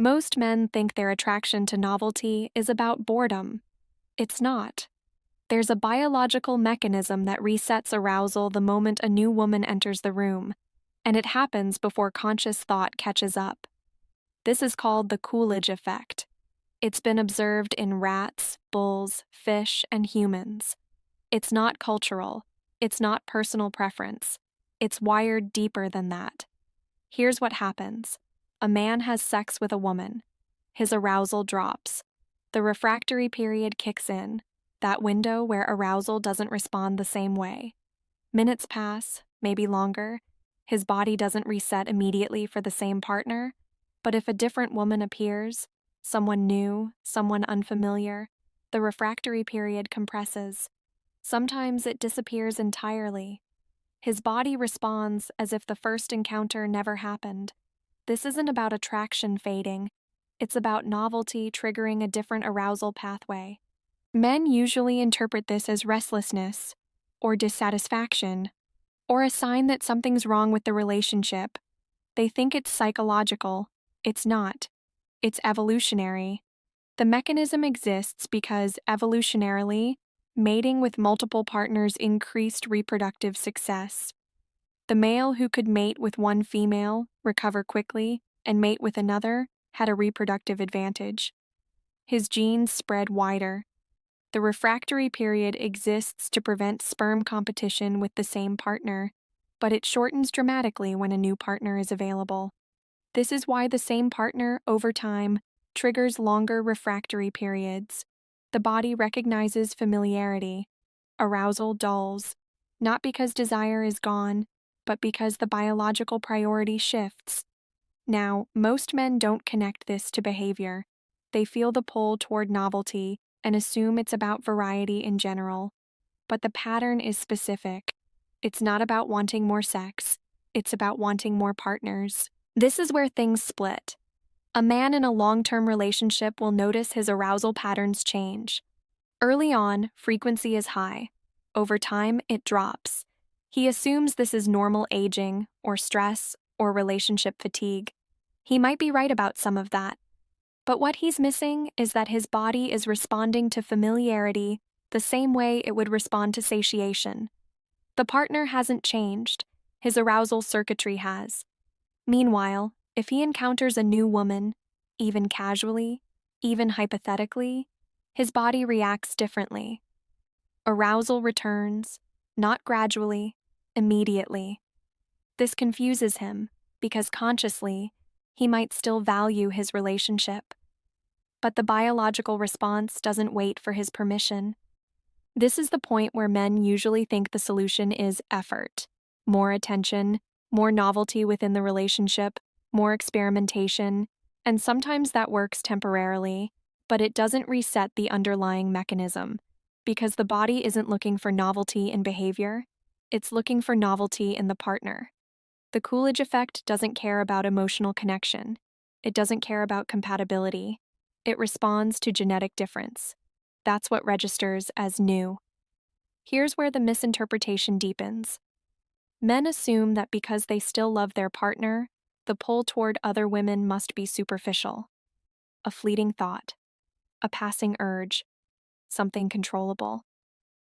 Most men think their attraction to novelty is about boredom. It's not. There's a biological mechanism that resets arousal the moment a new woman enters the room, and it happens before conscious thought catches up. This is called the Coolidge Effect. It's been observed in rats, bulls, fish, and humans. It's not cultural. It's not personal preference. It's wired deeper than that. Here's what happens. A man has sex with a woman. His arousal drops. The refractory period kicks in, that window where arousal doesn't respond the same way. Minutes pass, maybe longer. His body doesn't reset immediately for the same partner, but if a different woman appears, someone new, someone unfamiliar, the refractory period compresses. Sometimes it disappears entirely. His body responds as if the first encounter never happened. This isn't about attraction fading. It's about novelty triggering a different arousal pathway. Men usually interpret this as restlessness, or dissatisfaction, or a sign that something's wrong with the relationship. They think it's psychological. It's not. It's evolutionary. The mechanism exists because, evolutionarily, mating with multiple partners increased reproductive success. The male who could mate with one female, recover quickly, and mate with another had a reproductive advantage. His genes spread wider. The refractory period exists to prevent sperm competition with the same partner, but it shortens dramatically when a new partner is available. This is why the same partner, over time, triggers longer refractory periods. The body recognizes familiarity. Arousal dulls, not because desire is gone, but because the biological priority shifts. Now, most men don't connect this to behavior. They feel the pull toward novelty and assume it's about variety in general. But the pattern is specific. It's not about wanting more sex. It's about wanting more partners. This is where things split. A man in a long-term relationship will notice his arousal patterns change. Early on, frequency is high. Over time, it drops. He assumes this is normal aging, or stress, or relationship fatigue. He might be right about some of that. But what he's missing is that his body is responding to familiarity the same way it would respond to satiation. The partner hasn't changed. His arousal circuitry has. Meanwhile, if he encounters a new woman, even casually, even hypothetically, his body reacts differently. Arousal returns, not gradually, immediately. This confuses him, because consciously, he might still value his relationship. But the biological response doesn't wait for his permission. This is the point where men usually think the solution is effort. More attention, more novelty within the relationship, more experimentation, and sometimes that works temporarily, but it doesn't reset the underlying mechanism, because the body isn't looking for novelty in behavior, it's looking for novelty in the partner. The Coolidge Effect doesn't care about emotional connection. It doesn't care about compatibility. It responds to genetic difference. That's what registers as new. Here's where the misinterpretation deepens. Men assume that because they still love their partner, the pull toward other women must be superficial. A fleeting thought. A passing urge. Something controllable.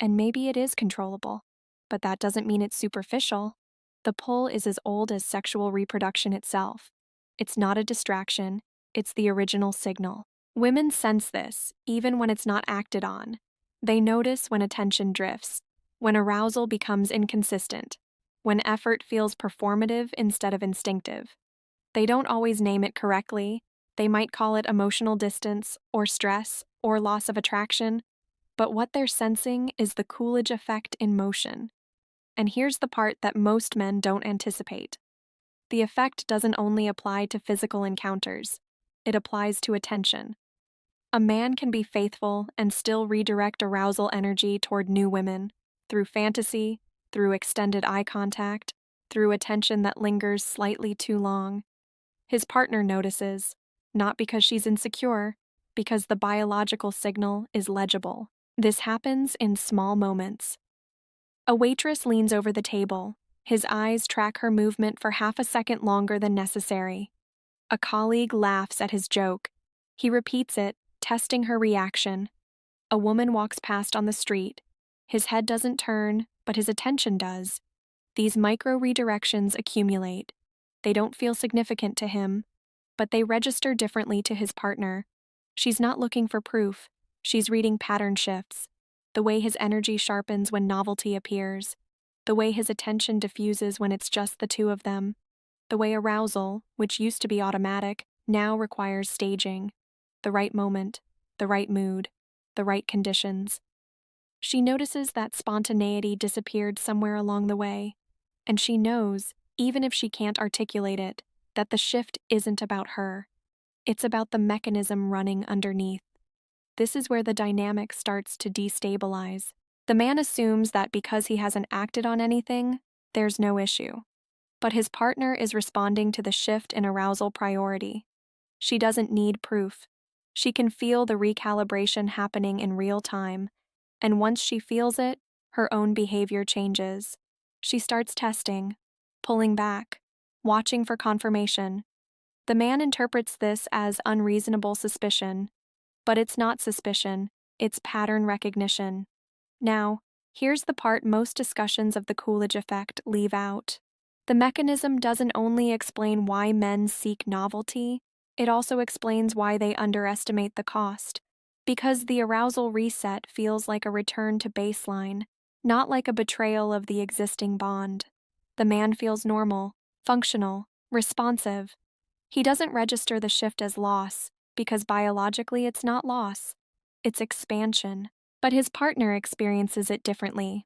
And maybe it is controllable, but that doesn't mean it's superficial. The pull is as old as sexual reproduction itself. It's not a distraction, it's the original signal. Women sense this, even when it's not acted on. They notice when attention drifts, when arousal becomes inconsistent, when effort feels performative instead of instinctive. They don't always name it correctly. They might call it emotional distance, or stress, or loss of attraction, but what they're sensing is the Coolidge effect in motion. And here's the part that most men don't anticipate. The effect doesn't only apply to physical encounters, it applies to attention. A man can be faithful and still redirect arousal energy toward new women, through fantasy, through extended eye contact, through attention that lingers slightly too long. His partner notices, not because she's insecure, because the biological signal is legible. This happens in small moments. A waitress leans over the table. His eyes track her movement for half a second longer than necessary. A colleague laughs at his joke. He repeats it, testing her reaction. A woman walks past on the street. His head doesn't turn, but his attention does. These micro redirections accumulate. They don't feel significant to him, but they register differently to his partner. She's not looking for proof. She's reading pattern shifts. The way his energy sharpens when novelty appears. The way his attention diffuses when it's just the two of them. The way arousal, which used to be automatic, now requires staging. The right moment, the right mood, the right conditions. She notices that spontaneity disappeared somewhere along the way, and she knows, even if she can't articulate it, that the shift isn't about her. It's about the mechanism running underneath. This is where the dynamic starts to destabilize. The man assumes that because he hasn't acted on anything, there's no issue. But his partner is responding to the shift in arousal priority. She doesn't need proof. She can feel the recalibration happening in real time, and once she feels it, her own behavior changes. She starts testing, pulling back, watching for confirmation. The man interprets this as unreasonable suspicion, but it's not suspicion, it's pattern recognition. Now, here's the part most discussions of the Coolidge Effect leave out. The mechanism doesn't only explain why men seek novelty, it also explains why they underestimate the cost. Because the arousal reset feels like a return to baseline, not like a betrayal of the existing bond. The man feels normal, functional, responsive. He doesn't register the shift as loss, because biologically it's not loss, it's expansion. But his partner experiences it differently.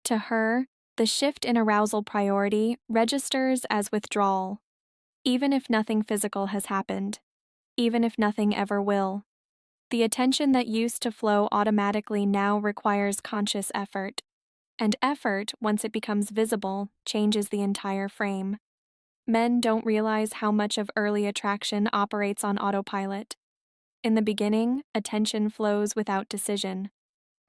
To her, the shift in arousal priority registers as withdrawal, even if nothing physical has happened, even if nothing ever will. The attention that used to flow automatically now requires conscious effort, and effort, once it becomes visible, changes the entire frame. Men don't realize how much of early attraction operates on autopilot. In the beginning, attention flows without decision.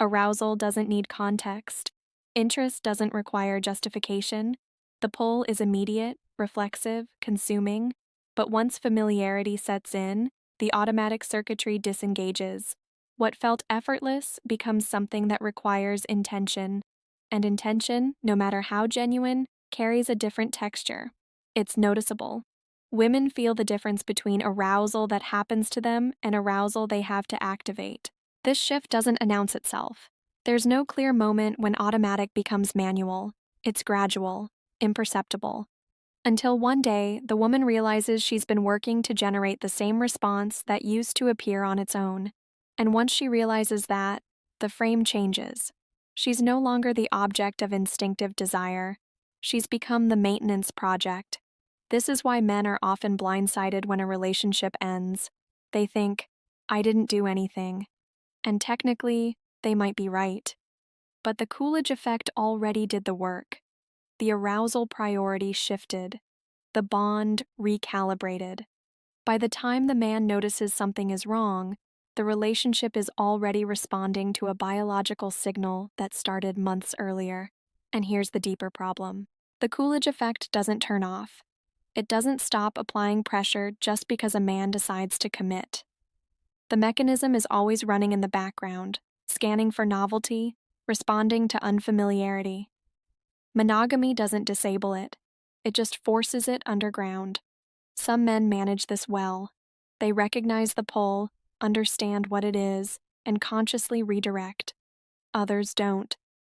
Arousal doesn't need context. Interest doesn't require justification. The pull is immediate, reflexive, consuming. But once familiarity sets in, the automatic circuitry disengages. What felt effortless becomes something that requires intention. And intention, no matter how genuine, carries a different texture. It's noticeable. Women feel the difference between arousal that happens to them and arousal they have to activate. This shift doesn't announce itself. There's no clear moment when automatic becomes manual. It's gradual, imperceptible. Until one day, the woman realizes she's been working to generate the same response that used to appear on its own. And once she realizes that, the frame changes. She's no longer the object of instinctive desire. She's become the maintenance project. This is why men are often blindsided when a relationship ends. They think, I didn't do anything. And technically, they might be right. But the Coolidge Effect already did the work. The arousal priority shifted. The bond recalibrated. By the time the man notices something is wrong, the relationship is already responding to a biological signal that started months earlier. And here's the deeper problem. The Coolidge Effect doesn't turn off. It doesn't stop applying pressure just because a man decides to commit. The mechanism is always running in the background, scanning for novelty, responding to unfamiliarity. Monogamy doesn't disable it. It just forces it underground. Some men manage this well. They recognize the pull, understand what it is, and consciously redirect. Others don't.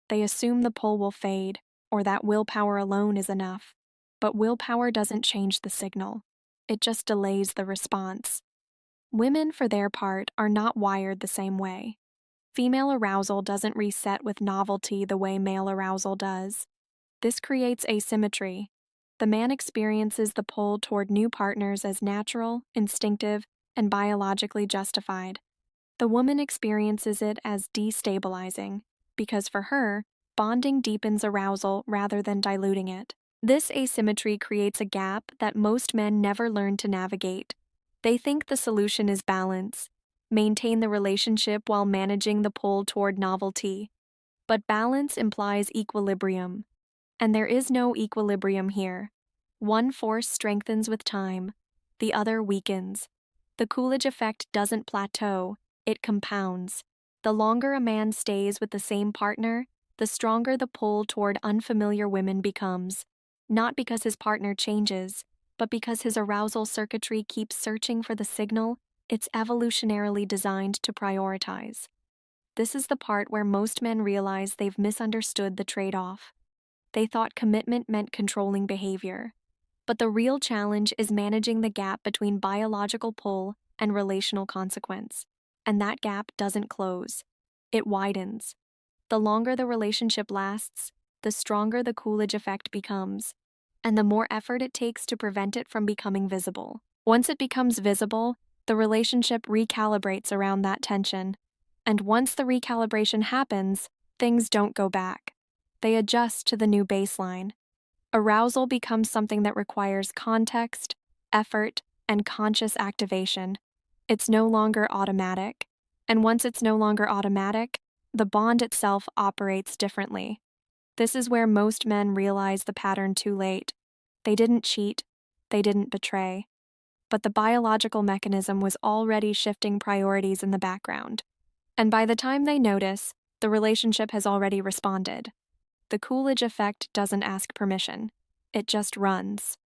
They assume the pull will fade, or that willpower alone is enough. But willpower doesn't change the signal. It just delays the response. Women, for their part, are not wired the same way. Female arousal doesn't reset with novelty the way male arousal does. This creates asymmetry. The man experiences the pull toward new partners as natural, instinctive, and biologically justified. The woman experiences it as destabilizing, because for her, bonding deepens arousal rather than diluting it. This asymmetry creates a gap that most men never learn to navigate. They think the solution is balance. Maintain the relationship while managing the pull toward novelty. But balance implies equilibrium. And there is no equilibrium here. One force strengthens with time. the other weakens. The Coolidge effect doesn't plateau, it compounds. The longer a man stays with the same partner, the stronger the pull toward unfamiliar women becomes, not because his partner changes, but because his arousal circuitry keeps searching for the signal it's evolutionarily designed to prioritize. This is the part where most men realize they've misunderstood the trade-off. They thought commitment meant controlling behavior. But the real challenge is managing the gap between biological pull and relational consequence. And that gap doesn't close, it widens. The longer the relationship lasts, the stronger the Coolidge effect becomes, and the more effort it takes to prevent it from becoming visible. Once it becomes visible, the relationship recalibrates around that tension. And once the recalibration happens, things don't go back. They adjust to the new baseline. Arousal becomes something that requires context, effort, and conscious activation. It's no longer automatic. And once it's no longer automatic, the bond itself operates differently. This is where most men realize the pattern too late. They didn't cheat, they didn't betray. But the biological mechanism was already shifting priorities in the background. And by the time they notice, the relationship has already responded. The Coolidge effect doesn't ask permission, it just runs.